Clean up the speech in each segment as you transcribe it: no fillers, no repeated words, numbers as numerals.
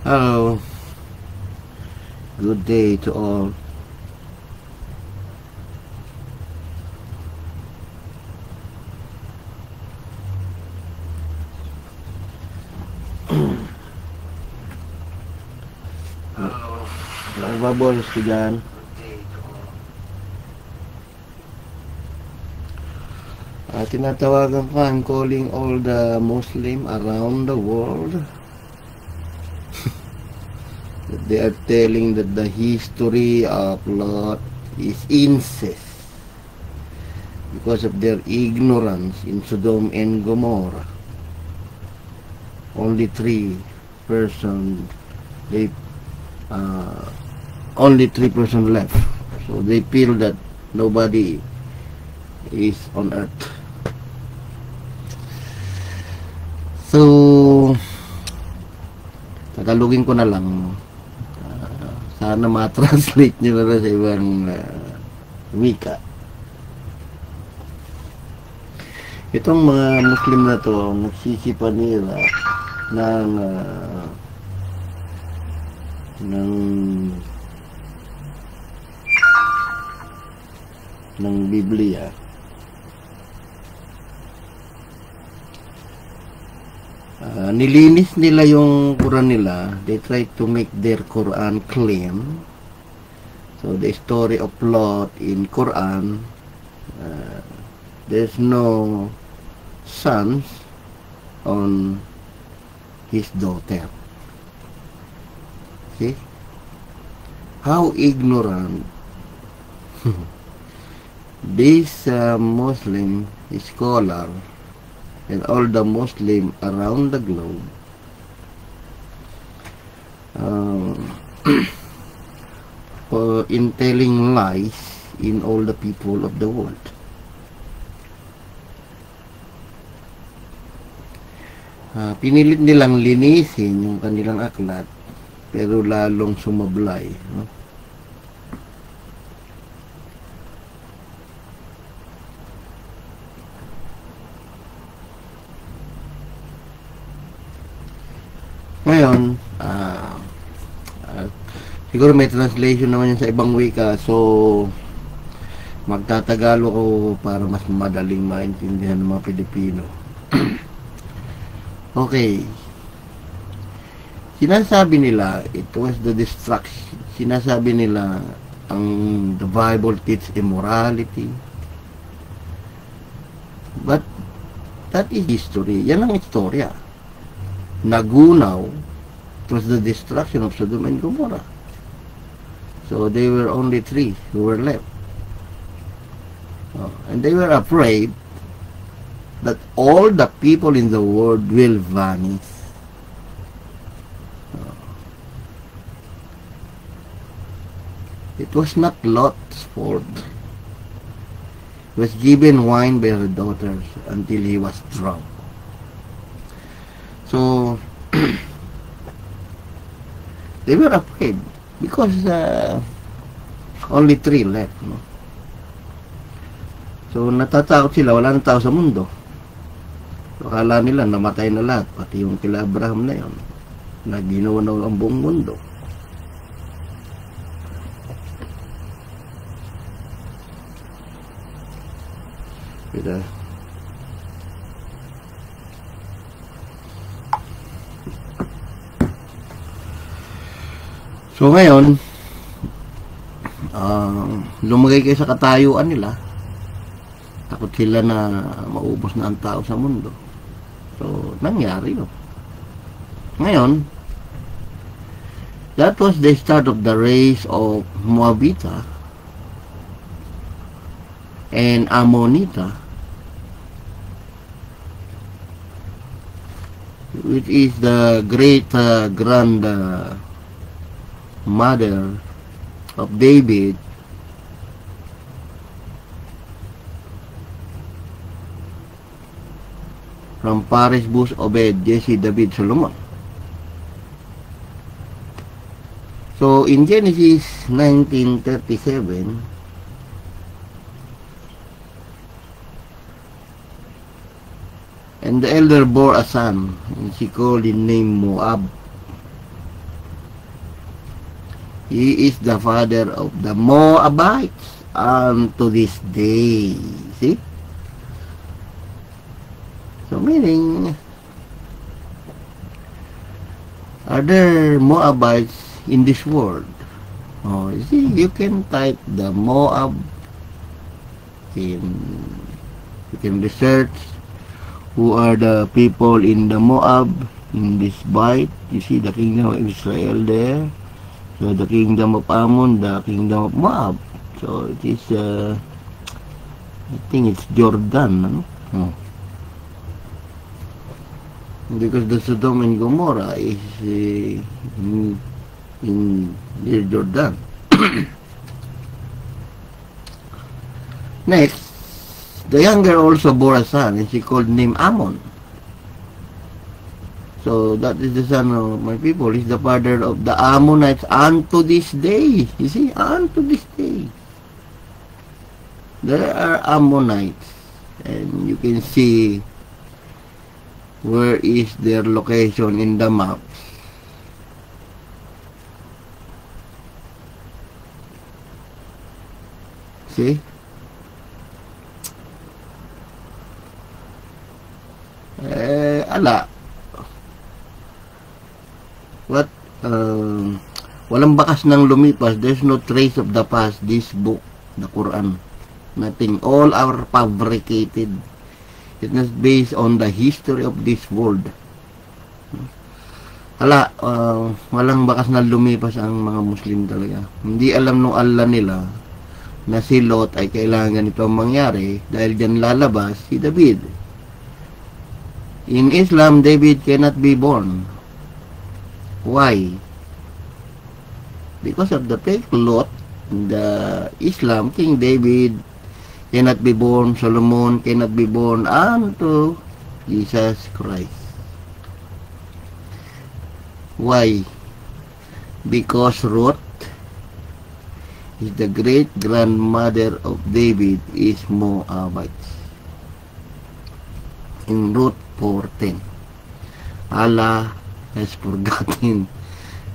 Hello, good day to all. Nagbabolos ko dyan. Tinatawagan ko, I'm calling all the Muslim around the world. They are telling that the history of Lot is incest because of their ignorance in Sodom and Gomorrah. Only 3 persons left, so they feel that nobody is on earth. So tagalogin ko na lang. Sana ma-translate nyo na sa ibang wika. Itong mga Muslim na to, nagsisipan nila ng Biblia. Nilinis nila yung Quran nila. They try to make their Quran clean. So the story of Lot in Quran, there's no sons on his daughter. See how ignorant this Muslim scholar and all the Muslim around the globe in telling lies in all the people of the world. Pinilit nilang linisin yung kanilang aklat, pero lalong sumablay, no? Ngayon, siguro may translation naman yun sa ibang wika, so magtatagalo ko para mas madaling maintindihan ng mga Pilipino. Okay. Sinasabi nila, it was the destruction. Sinasabi nila, the Bible teaches immorality. But, that is history. Yan ang istorya. Nagunaw, it was the destruction of Sodom and Gomorrah. So they were only 3 who were left. And they were afraid that all the people in the world will vanish. It was not Lot's fault. He was given wine by her daughters until he was drunk. So they were afraid because only 3 left, no? So natatakot sila, wala nang tao sa mundo. So akala nila namatay na lahat, pati yung kila Abraham na yun, na ginawa na ang buong mundo. Kita so ngayon, lumagay kayo sa katayuan nila. Takot sila na maubos na ang tao sa mundo. So, nangyari yun. Ngayon, that was the start of the race of Moabita and Ammonita which is the great grand mother of David, from Paris, Bus, Obed, Jesse, David, Solomon. So in Genesis 19:37, and the elder bore a son, and she called his name Moab. He is the father of the Moabites unto this day. See? So meaning, are there Moabites in this world? Oh, you see, you can type the Moab in, you can research who are the people in the Moab in this Bible. You see the kingdom of Israel there. So the kingdom of Ammon, the kingdom of Moab. So it is, I think it's Jordan, ano? Oh. Because the Sodom and Gomorrah is in near Jordan. Next, the younger also bore a son, and she called him Ammon. So that is the son of my people. He's the father of the Ammonites unto this day. You see, unto this day. There are Ammonites, and you can see where is their location in the map. See? Ala. What? Walang bakas ng lumipas. There's no trace of the past. This book, the Quran. Nothing. All are fabricated. It is based on the history of this world. Hala, walang bakas na lumipas ang mga Muslim talaga. Hindi alam nung Allah nila na si Lot ay kailangan ito mangyari dahil dyan lalabas si David. In Islam, David cannot be born. Why? Because of the fake Lot, the Islam, King David cannot be born, Solomon cannot be born unto Jesus Christ. Why? Because Ruth is the great grandmother of David is Moabites. In Ruth 4:10, Allah has forgotten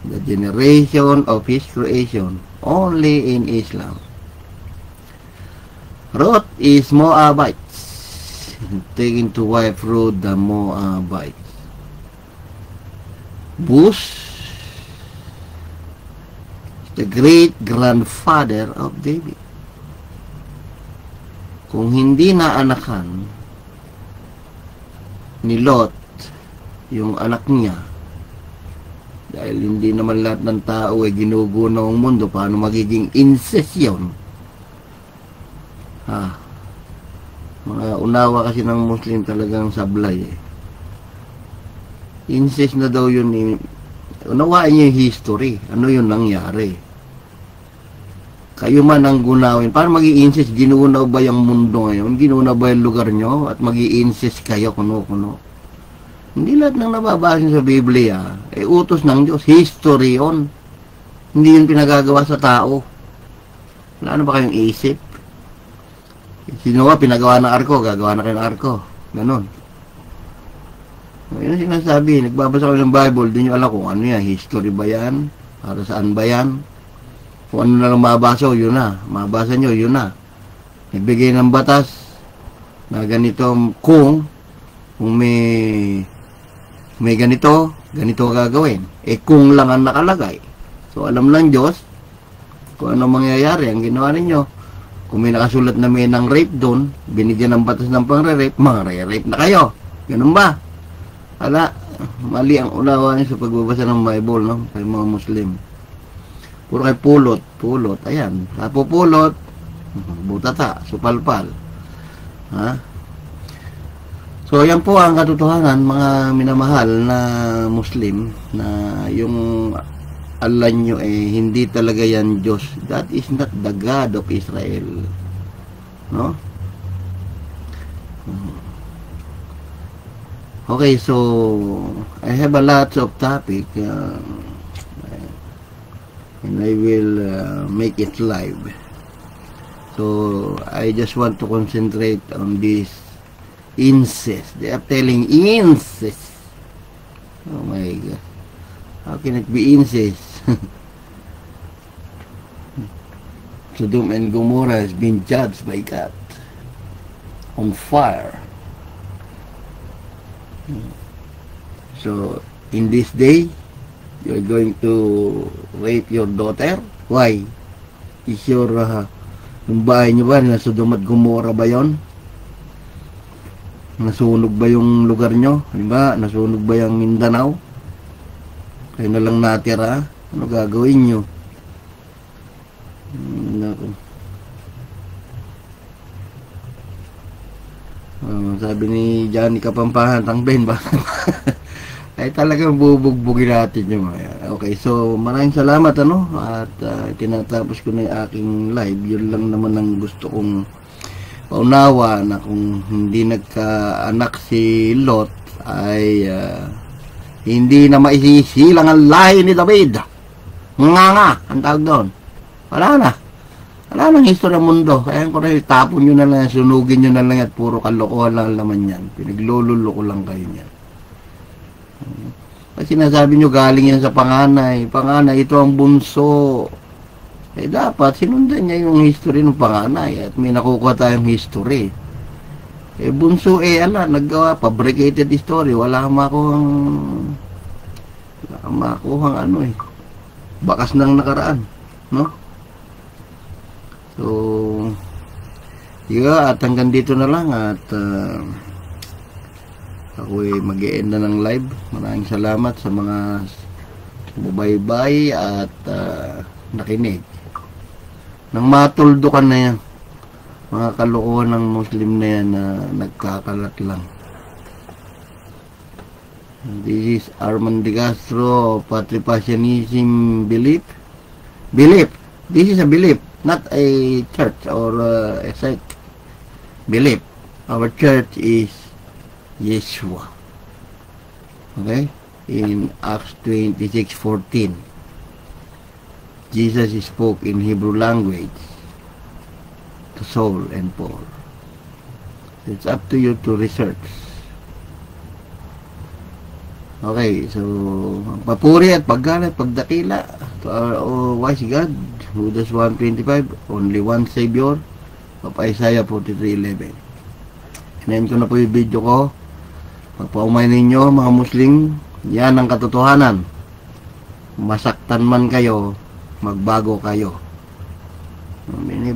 the generation of his creation only in Islam. Ruth is Moabites, taken to wife Ruth the Moabites. Bus, the great grandfather of David. Kung hindi na anakan ni Lot yung anak niya, dahil hindi naman lahat ng tao ay ginugunaw ang mundo, paano magiging incest yun? Mga unawa kasi ng Muslim talagang sablay eh. Incest na daw yun eh. Unawain niyo yung history. Ano yun nangyari? Kayo man ang gunawin. Paano mag-i-incest? Ginuunaw ba yung mundo ngayon? Ginuunaw ba yung lugar nyo? At mag-i-incest kayo kuno-kuno? Hindi lahat ng nababasa sa Biblia eh utos ng Diyos. History yun. Hindi yun pinagagawa sa tao. Wala na ba kayong isip? Sino ka pinagawa ng arko, gagawa na kayo ng arko. Ganon. Yun ang sinasabi. Nagbabasa ko ng Bible, di nyo alam kung ano yan. History ba yan? Para saan ba yan? Kung ano na lang mabasa, yun na. Mabasa nyo, yun na. Nagbigay ng batas na ganito kung may ganito gagawin. Eh kung lang ang nakalagay. So alam ng Diyos kung ano mangyayari ang ginawa ninyo. Kung may nakasulat na may ng rape doon, binigyan ng batas ng pang-rape, mga-rape na kayo. Ganun ba? Hala, mali ang unawa niyo sa pagbabasa ng Bible, no? Kay mga Muslim. Puro kay pulot. Ayan, napupulot, butata, supalpal. Ha? So, yan po ang katotohanan, mga minamahal na Muslim, na yung Allah nyo hindi talaga yan Diyos. That is not the God of Israel. No? Okay, so I have a lot of topic and I will make it live. So I just want to concentrate on this incest. They are telling incest. Oh my God. How can it be incest? Sodom and Gomorrah has been judged by God on fire. So in this day, you're going to rape your daughter? Why? Is your yung bahay nyo ba na Sodom at Gomorrah ba yon? Nasunog ba yung lugar nyo? Diba? Nasunog ba yung Mindanao? Kayo na lang natira? Ano gagawin nyo? Sabi ni Johnny Kapampangan, Tangben ba? Ay talagang bubugbugin natin yung mga. Okay, so maraming salamat at tinatapos ko na yung aking live. Yun lang naman ang gusto kong paunawa, na kung hindi nagkaanak si Lot ay hindi na maisisilang ang lahi ni David. Nga, ang tawag doon. Wala nang history ng mundo. Kaya ko rin, tapon nyo na lang, sunugin nyo na lang at puro kalokohan lang naman yan. Pinaglululo ko lang kayo yan. Kasi sinasabi nyo galing yan sa panganay. Panganay, ito ang bunso. Dapat sinundan niya yung history ng panganay at may nakukuha tayong history. Bunso naggawa, fabricated history. Wala kang makuhang bakas ng nakaraan. No? So, at hanggang dito na lang at ako mag-e-end na ng live. Maraming salamat sa mga bumaybay at nakinig. Nang matuldukan na yan, mga kalokohan ng Muslim na yan na nagkakalat lang. This is Armand De Castro, Patripasyanism belief. This is a belief, not a church or a sect. Belief. Our church is Yeshua. Okay? In Acts 26:14, Jesus spoke in Hebrew language to Saul and Paul. It's up to you to research. Okay, so papuri at paggalat, pagdakila to our wise God, Judas 1:25, only one Savior, of Isaiah 43:11. Inayin ko na po yung video ko. Pagpaumay ninyo mga Muslim, yan ang katotohanan. Masaktan man kayo, magbago kayo.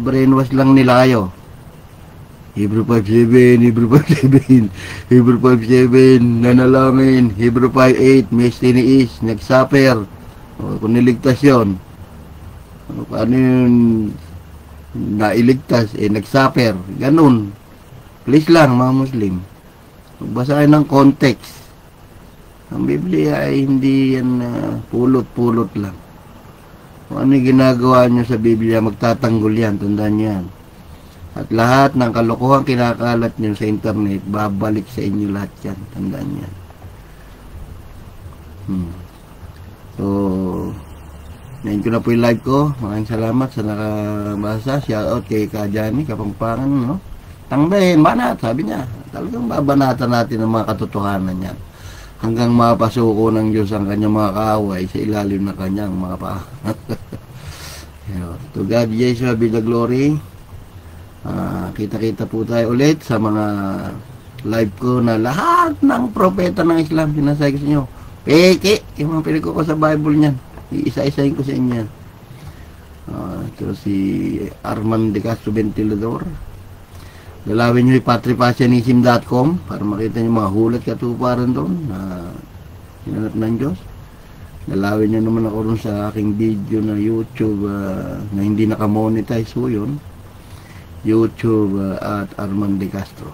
Brainwash lang nila kayo. Hebrew 5:7, Hebrew 5:7, Hebrew 5:7, nanalangin, Hebrew 5:8, may tiniis, nagsuffer. Kung niligtas yun, paano yun nailigtas, nagsuffer. Ganun. Please lang mga Muslim, magbasahin ng context. Ang Biblia ay hindi yan pulot-pulot lang. Kung ano yung ginagawa nyo sa Biblia, magtatanggol yan, tandaan nyo yan. At lahat ng kalokohan kinakalat nyo sa internet, babalik sa inyo lahat yan, tandaan nyo yan. So, nahin ko na po yung live ko. Maraming salamat sa nakabasa. Shoutout kay Kajani Kapampangan, no? Tangbahin, banat, sabi niya. Talagang babanatan natin ang mga katotohanan yan. Hanggang mapasuko ng Diyos ang kanyang mga kaaway sa ilalim ng kanyang mga paa. To God, Jesus, be the glory. Kita-kita po tayo ulit sa mga live ko na lahat ng propeta ng Islam sinasay ko sa inyo. Peke, yung mga pinag ko sa Bible niyan. Iisa-isahin ko sa inyo yan. Ito si Armand De Castro Ventilador. Lalawin nyo yung patripasyanism.com para makita nyo mga hulat katuparan doon na hinanap ng Diyos. Lalawin nyo naman ako doon sa aking video na YouTube na hindi nakamonetize po yun. YouTube at Armand De Castro.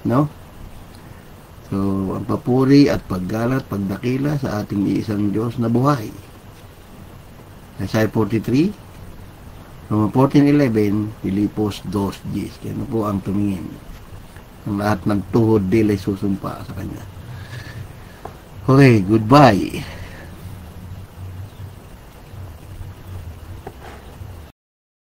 No? So, ang papuri at paggalat, pagdakila sa ating iisang Diyos na buhay. Isaiah 43, Roma 14:11, Filipos 2:10. Kaya ano po ang tumingin. Ang lahat ng tuhod dilay susumpa sa Kanya. Okay, goodbye.